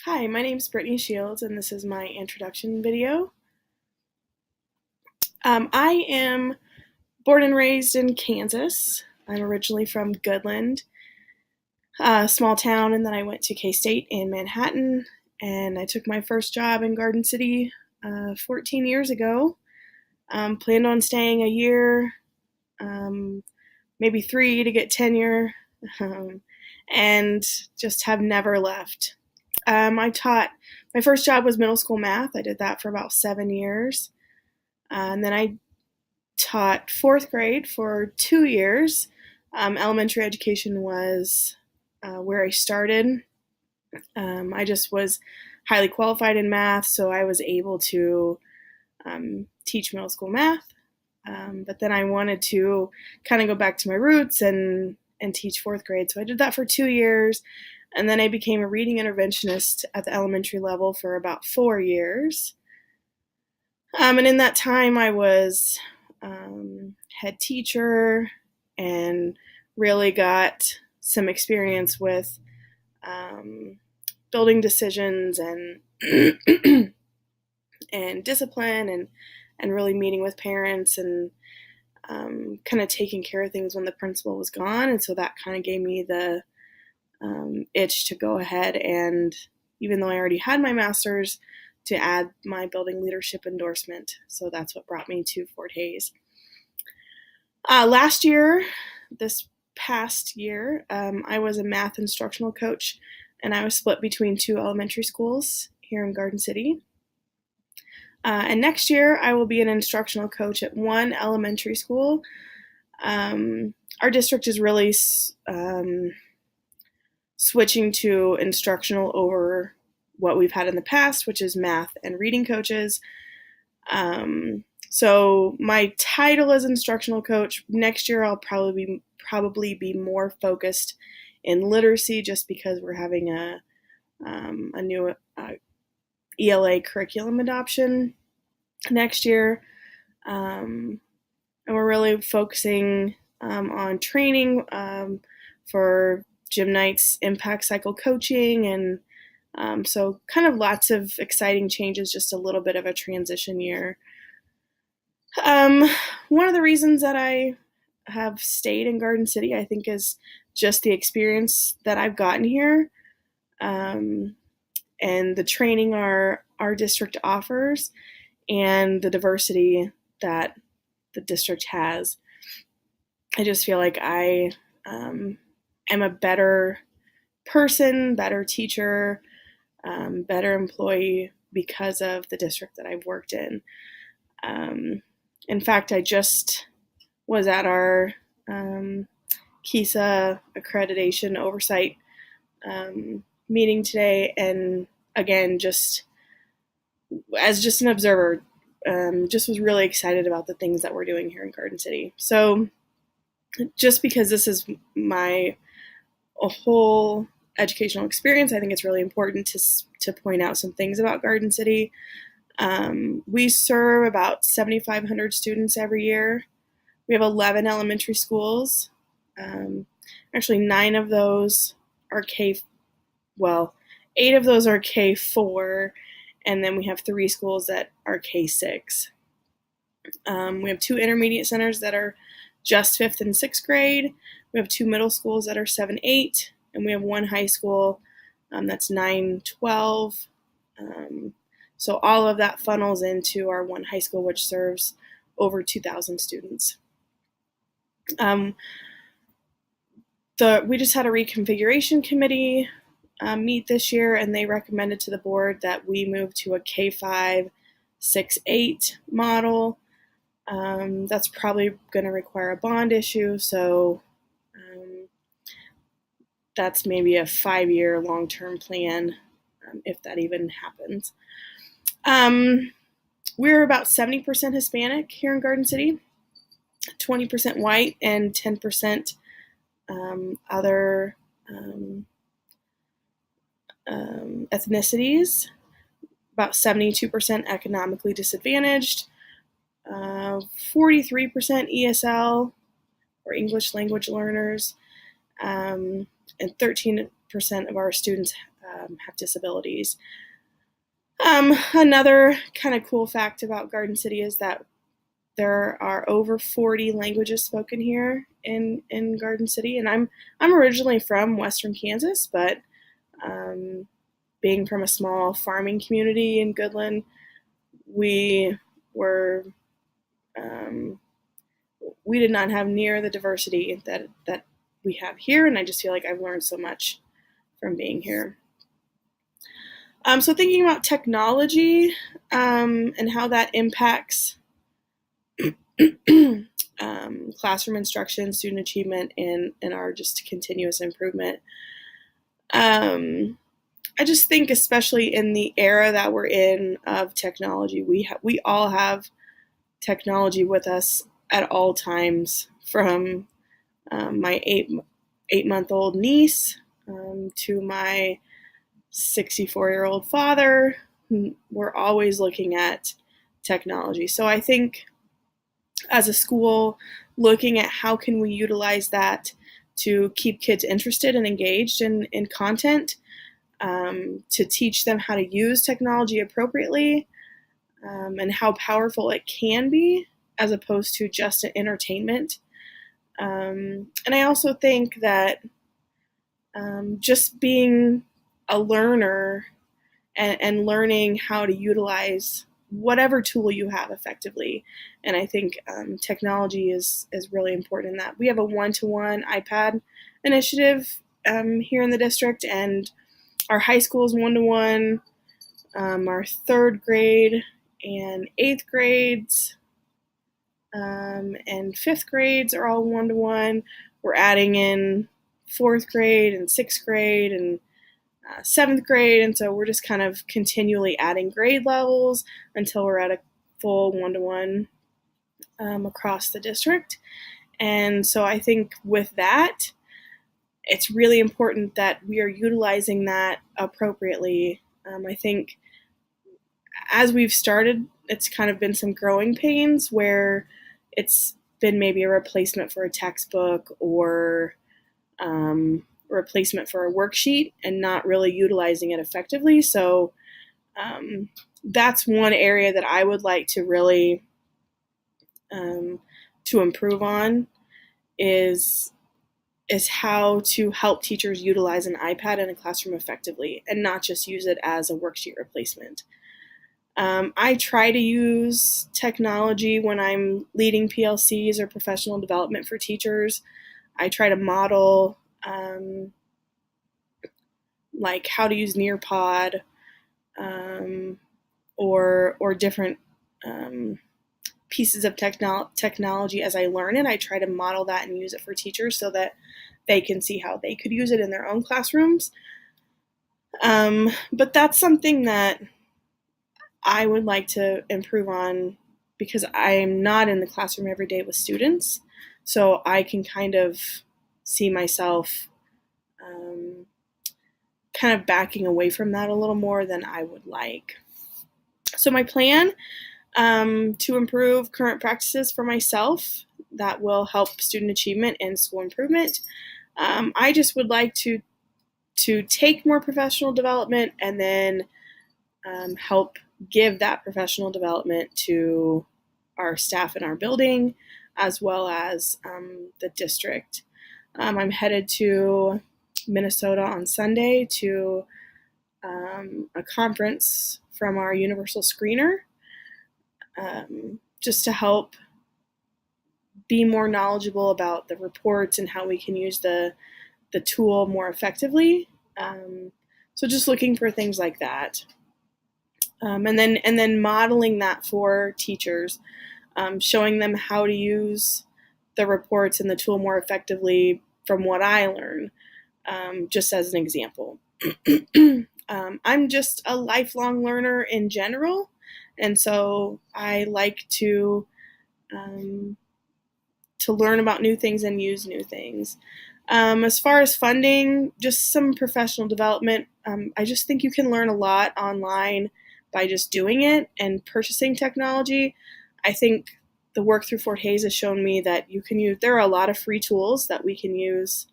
Hi, my name is Brittany Shields, and this is my introduction video. I am born and raised in Kansas. I'm originally from Goodland, a small town, and then I went to K-State in Manhattan, and I took my first job in Garden City 14 years ago. Planned on staying a year, maybe 3 to get tenure, and just have never left. My first job was middle school math. I did that for about 7 years. And then I taught fourth grade for 2 years. Elementary education was where I started. I just was highly qualified in math, so I was able to teach middle school math. But then I wanted to kind of go back to my roots and teach fourth grade. So I did that for 2 years. And then I became a reading interventionist at the elementary level for about 4 years. And in that time, I was head teacher and really got some experience with building decisions and and discipline and really meeting with parents and kind of taking care of things when the principal was gone. And so that kind of gave me the itch to go ahead and, even though I already had my master's, to add my building leadership endorsement. So that's what brought me to Fort Hays. This past year, I was a math instructional coach, and I was split between 2 elementary schools here in Garden City. And next year, I will be an instructional coach at 1 elementary school. Our district is really switching to instructional over what we've had in the past, which is math and reading coaches. So my title is instructional coach. Next year, I'll probably be more focused in literacy, just because we're having a new ELA curriculum adoption next year, and we're really focusing on training for Gym Knight's impact cycle coaching, and so kind of lots of exciting changes, just a little bit of a transition year. One of the reasons that I have stayed in Garden City, I think, is just the experience that I've gotten here, and the training our district offers, and the diversity that the district has. I just feel like I am a better person, better teacher, better employee because of the district that I've worked in. In fact, I just was at our KISA accreditation oversight meeting today, and again, just as an observer, just was really excited about the things that we're doing here in Garden City. So just because this is my whole educational experience, I think it's really important to point out some things about Garden City. We serve about 7,500 students every year. We have 11 elementary schools. Actually, 9 of those are well, 8 of those are K4, and then we have 3 schools that are K6. We have 2 intermediate centers that are just 5th and 6th grade. We have 2 middle schools that are 7, 8, and we have 1 high school that's 9, 12. So all of that funnels into our 1 high school, which serves over 2,000 students. We just had a reconfiguration committee meet this year, and they recommended to the board that we move to a K5, 6, 8 model. That's probably going to require a bond issue, so that's maybe a 5-year long-term plan, if that even happens. We're about 70% Hispanic here in Garden City, 20% white, and 10% other ethnicities. About 72% economically disadvantaged, 43% ESL, or English language learners, and 13% of our students have disabilities. Another kind of cool fact about Garden City is that there are over 40 languages spoken here in Garden City, and I'm originally from Western Kansas, but being from a small farming community in Goodland, we were we did not have near the diversity that we have here, and I just feel like I've learned so much from being here. So thinking about technology and how that impacts classroom instruction, student achievement, and our just continuous improvement. I just think, especially in the era that we're in of technology, we all have technology with us at all times, from my 8-month-old niece to my 64-year-old father. We're always looking at technology. So I think as a school, looking at how can we utilize that to keep kids interested and engaged in content, to teach them how to use technology appropriately, and how powerful it can be as opposed to just an entertainment. And I also think that just being a learner and learning how to utilize whatever tool you have effectively. And I think technology is really important in that. We have a one-to-one iPad initiative here in the district, and our high school is one-to-one. Our 3rd grade and 8th grades and 5th grades are all one-to-one. We're adding in 4th grade and 6th grade and 7th grade, and so we're just kind of continually adding grade levels until we're at a full one-to-one across the district. And so I think with that, it's really important that we are utilizing that appropriately. I think as we've started, it's kind of been some growing pains where it's been maybe a replacement for a textbook or replacement for a worksheet and not really utilizing it effectively. So that's one area that I would like to really to improve on is how to help teachers utilize an iPad in a classroom effectively and not just use it as a worksheet replacement. I try to use technology when I'm leading PLCs or professional development for teachers. I try to model like how to use Nearpod or different pieces of technology as I learn it. I try to model that and use it for teachers so that they can see how they could use it in their own classrooms. But that's something that I would like to improve on because I'm not in the classroom every day with students. So I can kind of see myself kind of backing away from that a little more than I would like. So my plan to improve current practices for myself that will help student achievement and school improvement. I just would like to take more professional development and then help give that professional development to our staff in our building as well as the district. I'm headed to Minnesota on Sunday to a conference from our Universal Screener, just to help be more knowledgeable about the reports and how we can use the tool more effectively. So just looking for things like that. And then modeling that for teachers, showing them how to use the reports and the tool more effectively from what I learn, just as an example. I'm just a lifelong learner in general, and so I like to learn about new things and use new things. As far as funding, just some professional development. I just think you can learn a lot online by just doing it and purchasing technology. I think the work through Fort Hays has shown me that you can use, there are a lot of free tools that we can use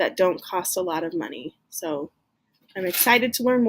that don't cost a lot of money. So I'm excited to learn more.